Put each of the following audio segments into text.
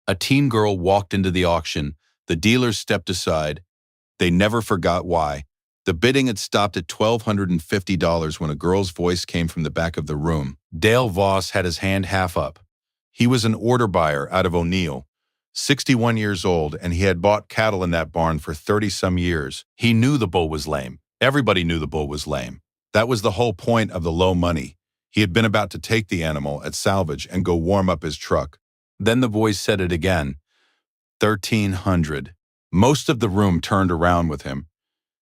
A teen girl walked into the auction. The dealers stepped aside. They never forgot why. The bidding had stopped at $1,250 when a girl's voice came from the back of the room. Dale Voss had his hand half up. He was an order buyer out of O'Neill, 61 years old, and he had bought cattle in that barn for 30-some years. He knew the bull was lame. Everybody knew the bull was lame. That was the whole point of the low money. He had been about to take the animal at salvage and go warm up his truck. Then the voice said it again. 1,300. Most of the room turned around with him,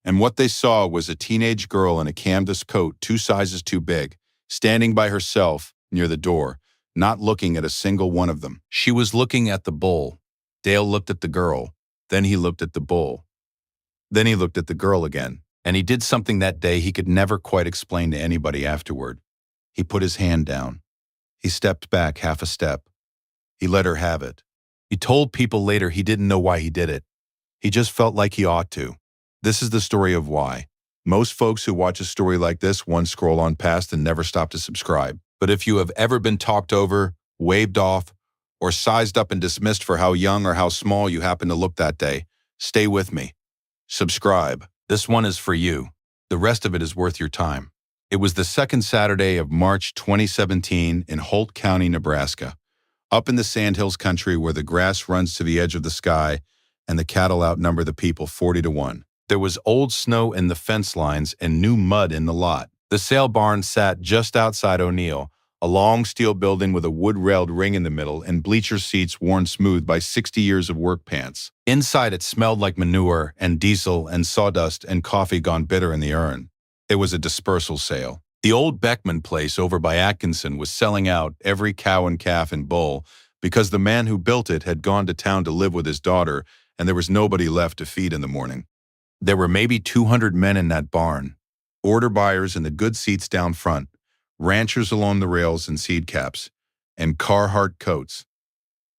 and what they saw was a teenage girl in a canvas coat 2 sizes too big, standing by herself near the door, not looking at a single one of them. She was looking at the bull. Dale looked at the girl. Then he looked at the bull. Then he looked at the girl again, and he did something that day he could never quite explain to anybody afterward. He put his hand down. He stepped back half a step. He let her have it. He told people later he didn't know why he did it. He just felt like he ought to. This is the story of why. Most folks who watch a story like this once scroll on past and never stop to subscribe. But if you have ever been talked over, waved off, or sized up and dismissed for how young or how small you happen to look that day, stay with me. Subscribe. This one is for you. The rest of it is worth your time. It was the second Saturday of March 2017 in Holt County, Nebraska, up in the Sandhills country where the grass runs to the edge of the sky and the cattle outnumber the people 40-1. There was old snow in the fence lines and new mud in the lot. The sale barn sat just outside O'Neill, a long steel building with a wood-railed ring in the middle and bleacher seats worn smooth by 60 years of work pants. Inside it smelled like manure and diesel and sawdust and coffee gone bitter in the urn. It was a dispersal sale. The old Beckman place over by Atkinson was selling out every cow and calf and bull because the man who built it had gone to town to live with his daughter and there was nobody left to feed in the morning. There were maybe 200 men in that barn, order buyers in the good seats down front, ranchers along the rails in seed caps, and Carhartt coats.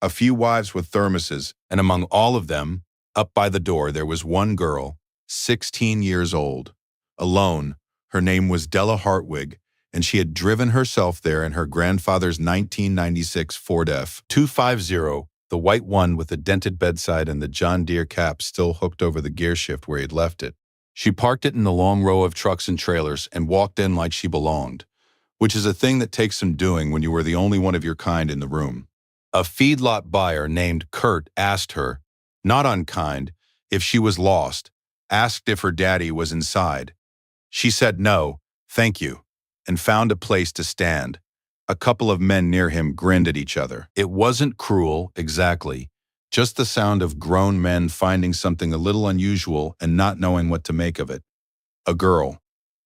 A few wives with thermoses, and among all of them, up by the door, there was one girl, 16 years old. Alone, her name was Della Hartwig, and she had driven herself there in her grandfather's 1996 Ford F-250, the white one with the dented bedside and the John Deere cap still hooked over the gear shift where he'd left it. She parked it in the long row of trucks and trailers and walked in like she belonged, which is a thing that takes some doing when you are the only one of your kind in the room. A feedlot buyer named Kurt asked her, not unkind, if she was lost, asked if her daddy was inside. She said no, thank you, and found a place to stand. A couple of men near him grinned at each other. It wasn't cruel, exactly, just the sound of grown men finding something a little unusual and not knowing what to make of it. A girl,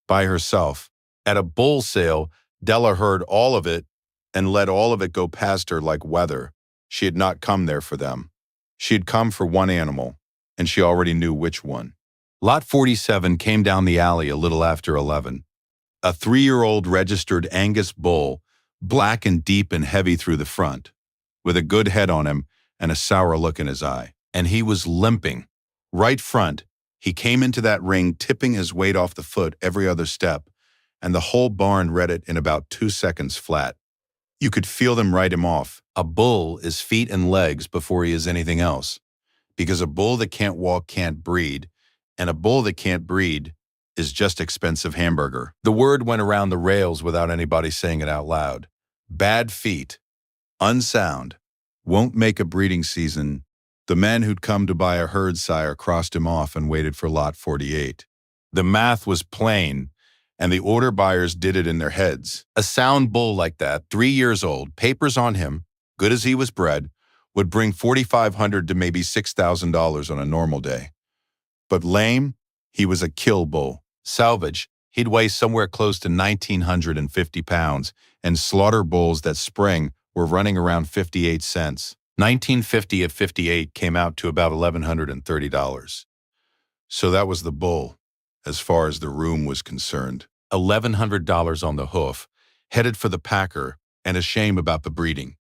by herself. At a bull sale, Della heard all of it and let all of it go past her like weather. She had not come there for them. She had come for one animal, and she already knew which one. Lot 47 came down the alley a little after 11. A 3-year-old registered Angus bull, black and deep and heavy through the front, with a good head on him and a sour look in his eye. And he was limping. Right front, he came into that ring tipping his weight off the foot every other step, and the whole barn read it in about 2 seconds flat. You could feel them write him off. A bull is feet and legs before he is anything else, because a bull that can't walk can't breed, and a bull that can't breed is just expensive hamburger. The word went around the rails without anybody saying it out loud. Bad feet, unsound, won't make a breeding season. The men who'd come to buy a herd sire crossed him off and waited for lot 48. The math was plain, and the order buyers did it in their heads. A sound bull like that, 3 years old, papers on him, good as he was bred, would bring $4,500 to maybe $6,000 on a normal day. But lame, he was a kill bull. Salvage, he'd weigh somewhere close to 1,950 pounds, and slaughter bulls that spring were running around 58 cents. 1950 at 58 came out to about $1,130. So that was the bull, as far as the room was concerned. $1,100 on the hoof, headed for the packer, and a shame about the breeding.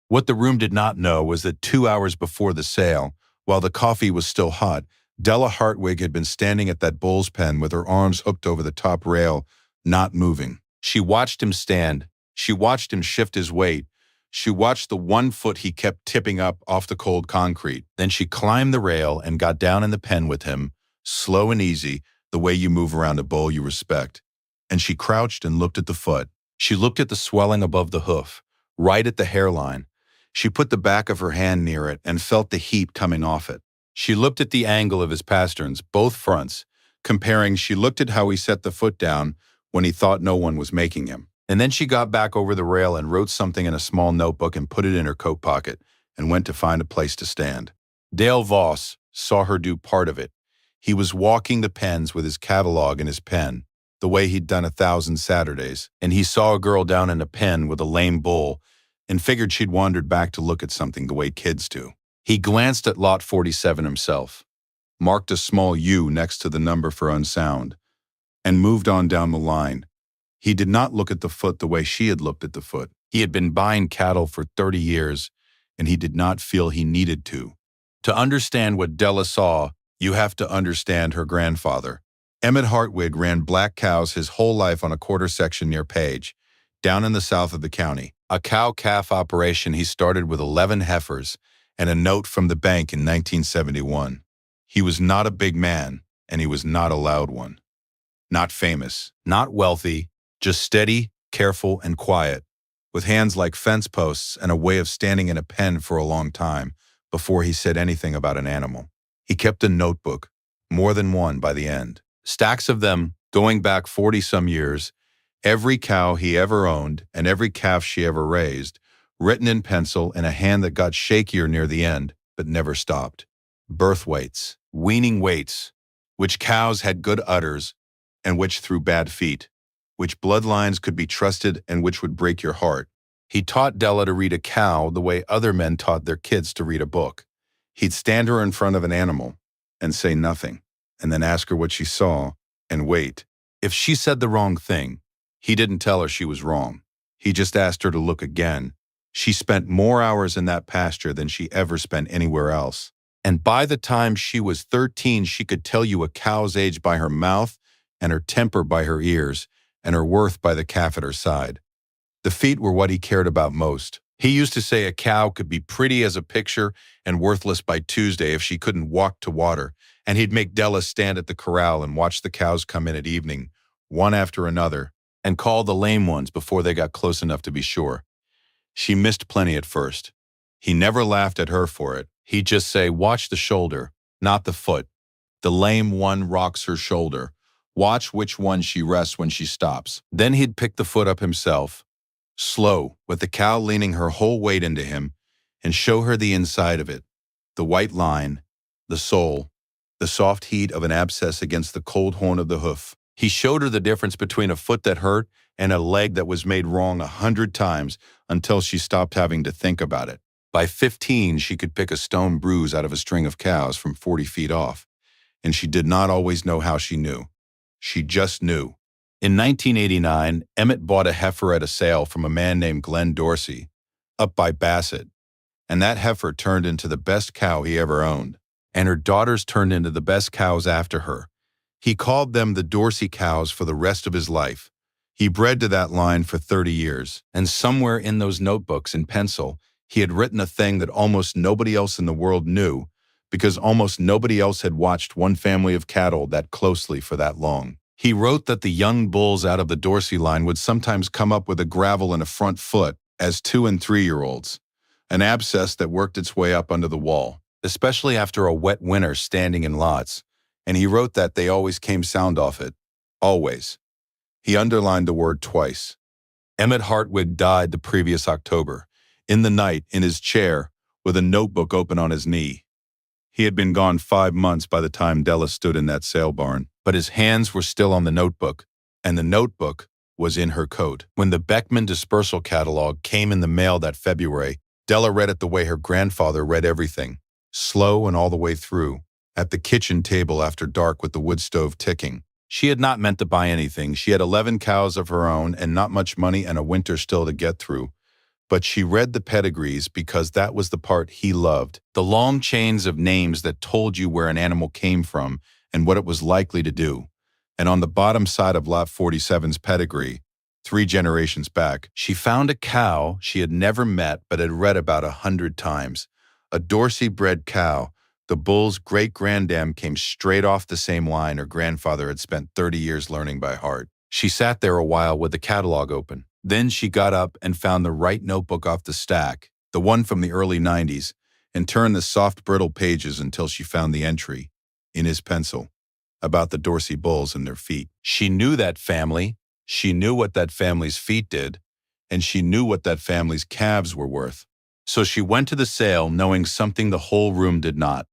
What the room did not know was that 2 hours before the sale, while the coffee was still hot, Della Hartwig had been standing at that bull's pen with her arms hooked over the top rail, not moving. She watched him stand. She watched him shift his weight, She watched the one foot he kept tipping up off the cold concrete. Then she climbed the rail and got down in the pen with him, slow and easy, the way you move around a bull you respect. And she crouched and looked at the foot. She looked at the swelling above the hoof, right at the hairline. She put the back of her hand near it and felt the heat coming off it. She looked at the angle of his pasterns, both fronts, comparing. She looked at how he set the foot down when he thought no one was making him. And then she got back over the rail and wrote something in a small notebook and put it in her coat pocket and went to find a place to stand. Dale Voss saw her do part of it. He was walking the pens with his catalog and his pen, the way he'd done 1,000 Saturdays, and he saw a girl down in a pen with a lame bull and figured she'd wandered back to look at something the way kids do. He glanced at lot 47 himself, marked a small U next to the number for unsound, and moved on down the line. He did not look at the foot the way she had looked at the foot. He had been buying cattle for 30 years, and he did not feel he needed to. To understand what Della saw, you have to understand her grandfather. Emmett Hartwig ran black cows his whole life on a quarter section near Page, down in the south of the county. A cow-calf operation he started with 11 heifers and a note from the bank in 1971. He was not a big man, and he was not a loud one. Not famous, not wealthy, just steady, careful, and quiet, with hands like fence posts and a way of standing in a pen for a long time before he said anything about an animal. He kept a notebook, more than one by the end. Stacks of them, going back 40-some years, every cow he ever owned and every calf she ever raised, written in pencil in a hand that got shakier near the end, but never stopped. Birth weights, weaning weights, which cows had good udders and which threw bad feet, which bloodlines could be trusted and which would break your heart. He taught Della to read a cow the way other men taught their kids to read a book. He'd stand her in front of an animal and say nothing, and then ask her what she saw and wait. If she said the wrong thing, he didn't tell her she was wrong. He just asked her to look again. She spent more hours in that pasture than she ever spent anywhere else. And by the time she was 13, she could tell you a cow's age by her mouth and her temper by her ears and her worth by the calf at her side. The feet were what he cared about most. He used to say a cow could be pretty as a picture and worthless by Tuesday if she couldn't walk to water, and he'd make Della stand at the corral and watch the cows come in at evening, one after another, and call the lame ones before they got close enough to be sure. She missed plenty at first. He never laughed at her for it. He'd just say, "Watch the shoulder, not the foot. The lame one rocks her shoulder. Watch which one she rests when she stops." Then he'd pick the foot up himself, slow, with the cow leaning her whole weight into him, and show her the inside of it, the white line, the sole, the soft heat of an abscess against the cold horn of the hoof. He showed her the difference between a foot that hurt and a leg that was made wrong 100 times until she stopped having to think about it. By 15, she could pick a stone bruise out of a string of cows from 40 feet off, and she did not always know how she knew. She just knew. In 1989, Emmett bought a heifer at a sale from a man named Glenn Dorsey, up by Bassett, and that heifer turned into the best cow he ever owned, and her daughters turned into the best cows after her. He called them the Dorsey cows for the rest of his life. He bred to that line for 30 years, and somewhere in those notebooks in pencil, he had written a thing that almost nobody else in the world knew, because almost nobody else had watched one family of cattle that closely for that long. He wrote that the young bulls out of the Dorsey line would sometimes come up with a gravel in a front foot as 2- and 3-year-olds, an abscess that worked its way up under the wall, especially after a wet winter standing in lots, and he wrote that they always came sound off it. Always. He underlined the word twice. Emmett Hartwig died the previous October, in the night, in his chair, with a notebook open on his knee. He had been gone 5 months by the time Della stood in that sale barn, but his hands were still on the notebook, and the notebook was in her coat. When the Beckman dispersal catalog came in the mail that February, Della read it the way her grandfather read everything, slow and all the way through, at the kitchen table after dark with the wood stove ticking. She had not meant to buy anything. She had 11 cows of her own and not much money and a winter still to get through. But she read the pedigrees because that was the part he loved, the long chains of names that told you where an animal came from and what it was likely to do. And on the bottom side of Lot 47's pedigree, 3 generations back. She found a cow she had never met but had read about 100 times. A Dorsey-bred cow. The bull's great-granddam came straight off the same line her grandfather had spent 30 years learning by heart. She sat there a while with the catalog open. Then she got up and found the right notebook off the stack, the one from the early 90s, and turned the soft, brittle pages until she found the entry, in his pencil, about the Dorsey bulls and their feet. She knew that family, she knew what that family's feet did, and she knew what that family's calves were worth. So she went to the sale knowing something the whole room did not.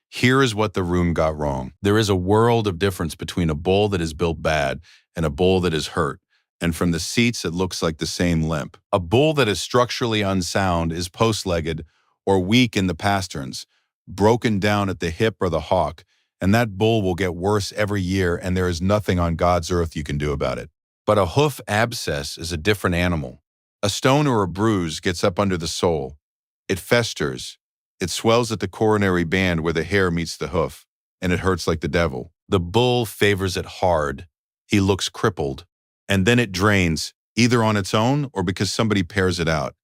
Here is what the room got wrong. There is a world of difference between a bull that is built bad and a bull that is hurt, and from the seats it looks like the same limp. A bull that is structurally unsound is post-legged or weak in the pasterns, broken down at the hip or the hock, and that bull will get worse every year and there is nothing on God's earth you can do about it. But a hoof abscess is a different animal. A stone or a bruise gets up under the sole. It festers. It swells at the coronary band where the hair meets the hoof, and it hurts like the devil. The bull favors it hard. He looks crippled. And then it drains, either on its own or because somebody pairs it out.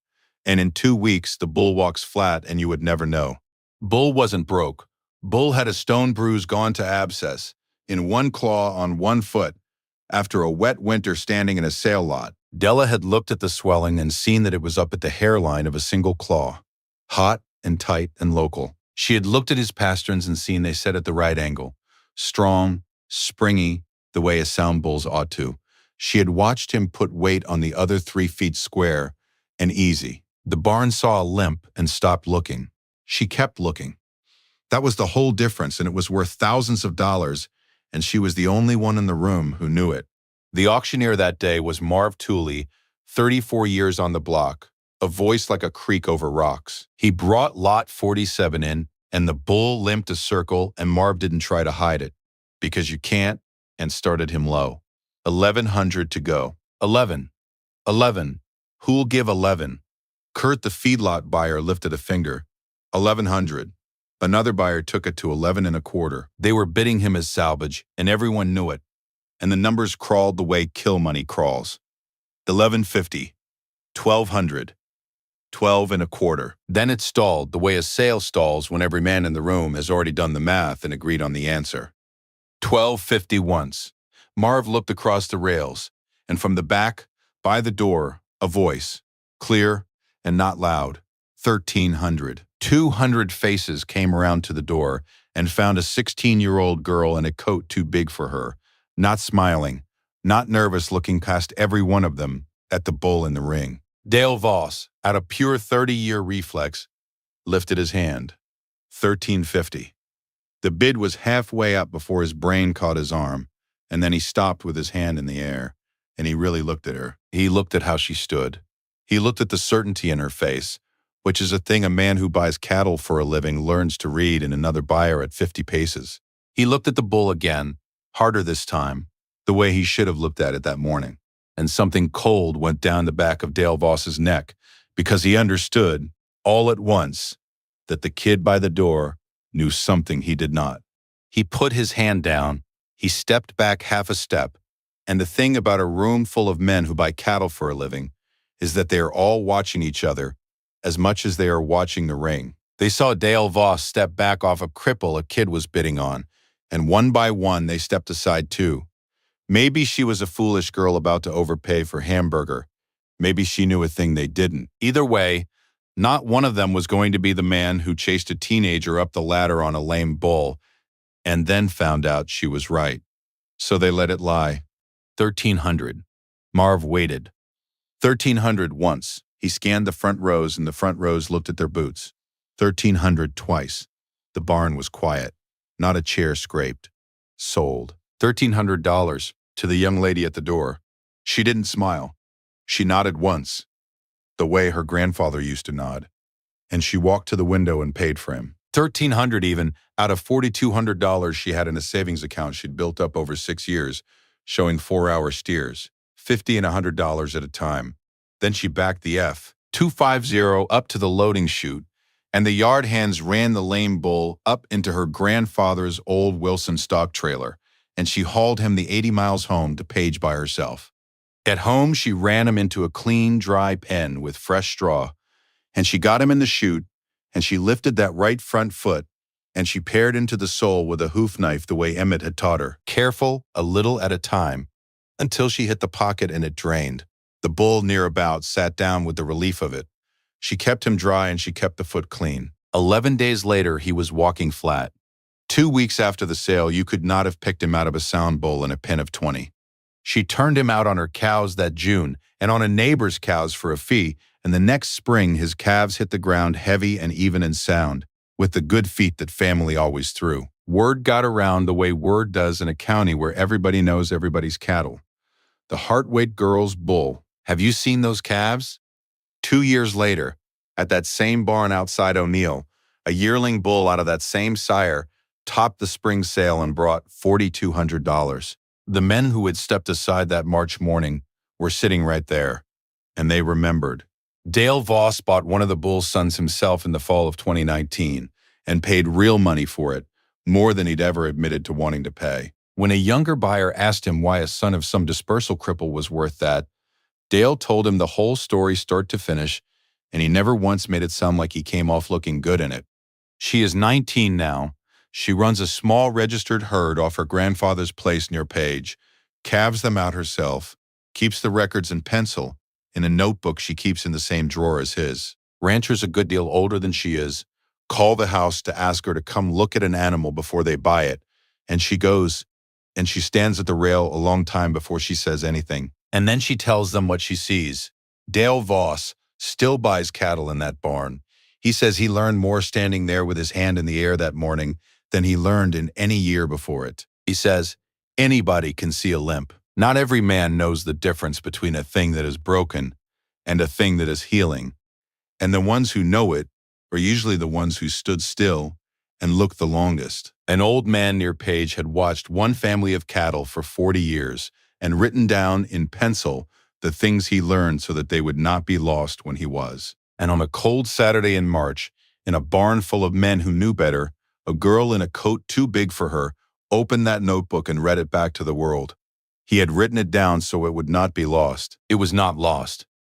And in 2 weeks, the bull walks flat and you would never know. Bull wasn't broke. Bull had a stone bruise gone to abscess, in one claw on one foot, after a wet winter standing in a sale lot. Della had looked at the swelling and seen that it was up at the hairline of a single claw. Hot and tight and local. She had looked at his pasterns and seen they set at the right angle. Strong, springy, the way a sound bull's ought to. She had watched him put weight on the other 3 feet square and easy. The barn saw a limp and stopped looking. She kept looking. That was the whole difference, and it was worth thousands of dollars, and she was the only one in the room who knew it. The auctioneer that day was Marv Tooley, 34 years on the block, a voice like a creek over rocks. He brought lot 47 in, and the bull limped a circle, and Marv didn't try to hide it, because you can't, and started him low. 1,100 to go. 11. 11. Who'll give 11? Kurt, the feedlot buyer, lifted a finger. 1,100. Another buyer took it to 11 and a quarter. They were bidding him as salvage, and everyone knew it. And the numbers crawled the way kill money crawls. 1,150. 1,200. 12 and a quarter. Then it stalled the way a sale stalls when every man in the room has already done the math and agreed on the answer. 1,250 once. Marv looked across the rails, and from the back, by the door, a voice, clear and not loud. 1,300. 200 faces came around to the door and found a 16-year-old girl in a coat too big for her, not smiling, not nervous, looking past every one of them at the bull in the ring. Dale Voss, out of pure 30-year reflex, lifted his hand. 1,350. The bid was halfway up before his brain caught his arm, and then he stopped with his hand in the air, and he really looked at her. He looked at how she stood. He looked at the certainty in her face, which is a thing a man who buys cattle for a living learns to read in another buyer at 50 paces. He looked at the bull again, harder this time, the way he should have looked at it that morning, and something cold went down the back of Dale Voss's neck, because he understood, all at once, that the kid by the door knew something he did not. He put his hand down, he stepped back half a step, and the thing about a room full of men who buy cattle for a living is that they are all watching each other as much as they are watching the ring. They saw Dale Voss step back off a cripple a kid was bidding on, and one by one they stepped aside too. Maybe she was a foolish girl about to overpay for hamburger. Maybe she knew a thing they didn't. Either way, not one of them was going to be the man who chased a teenager up the ladder on a lame bull and then found out she was right. So they let it lie. 1,300. Marv waited. 1,300 once. He scanned the front rows, and the front rows looked at their boots. 1,300 twice. The barn was quiet. Not a chair scraped. Sold. $1,300 to the young lady at the door. She didn't smile. She nodded once, the way her grandfather used to nod, and she walked to the window and paid for him. 1,300 even, out of $4,200 she had in a savings account she'd built up over 6 years, showing 4-hour steers, $50 and $100 at a time. Then she backed the F-250 up to the loading chute, and the yard hands ran the lame bull up into her grandfather's old Wilson stock trailer, and she hauled him the 80 miles home to Page by herself. At home, she ran him into a clean, dry pen with fresh straw, and she got him in the chute, and she lifted that right front foot, and she pared into the sole with a hoof knife the way Emmett had taught her, careful, a little at a time, until she hit the pocket and it drained. The bull near about sat down with the relief of it. She kept him dry and she kept the foot clean. 11 days later, he was walking flat. 2 weeks after the sale, you could not have picked him out of a sound bull in a pen of 20. She turned him out on her cows that June and on a neighbor's cows for a fee, and the next spring his calves hit the ground heavy and even and sound, with the good feet that family always threw. Word got around the way word does in a county where everybody knows everybody's cattle. The Hartweight Girls bull. Have you seen those calves? 2 years later, at that same barn outside O'Neill, a yearling bull out of that same sire topped the spring sale and brought $4,200. The men who had stepped aside that March morning were sitting right there, and they remembered. Dale Voss bought one of the bull's sons himself in the fall of 2019 and paid real money for it, more than he'd ever admitted to wanting to pay. When a younger buyer asked him why a son of some dispersal cripple was worth that, Dale told him the whole story start to finish, and he never once made it sound like he came off looking good in it. She is 19 now. She runs a small registered herd off her grandfather's place near Page, calves them out herself, keeps the records in pencil, in a notebook she keeps in the same drawer as his. Ranchers a good deal older than she is call the house to ask her to come look at an animal before they buy it, and she goes, and she stands at the rail a long time before she says anything. And then she tells them what she sees. Dale Voss still buys cattle in that barn. He says he learned more standing there with his hand in the air that morning than he learned in any year before it. He says, anybody can see a limp. Not every man knows the difference between a thing that is broken and a thing that is healing. And the ones who know it are usually the ones who stood still and looked the longest. An old man near Page had watched one family of cattle for 40 years and written down in pencil the things he learned so that they would not be lost when he was. And on a cold Saturday in March, in a barn full of men who knew better, a girl in a coat too big for her opened that notebook and read it back to the world. He had written it down so it would not be lost. It was not lost.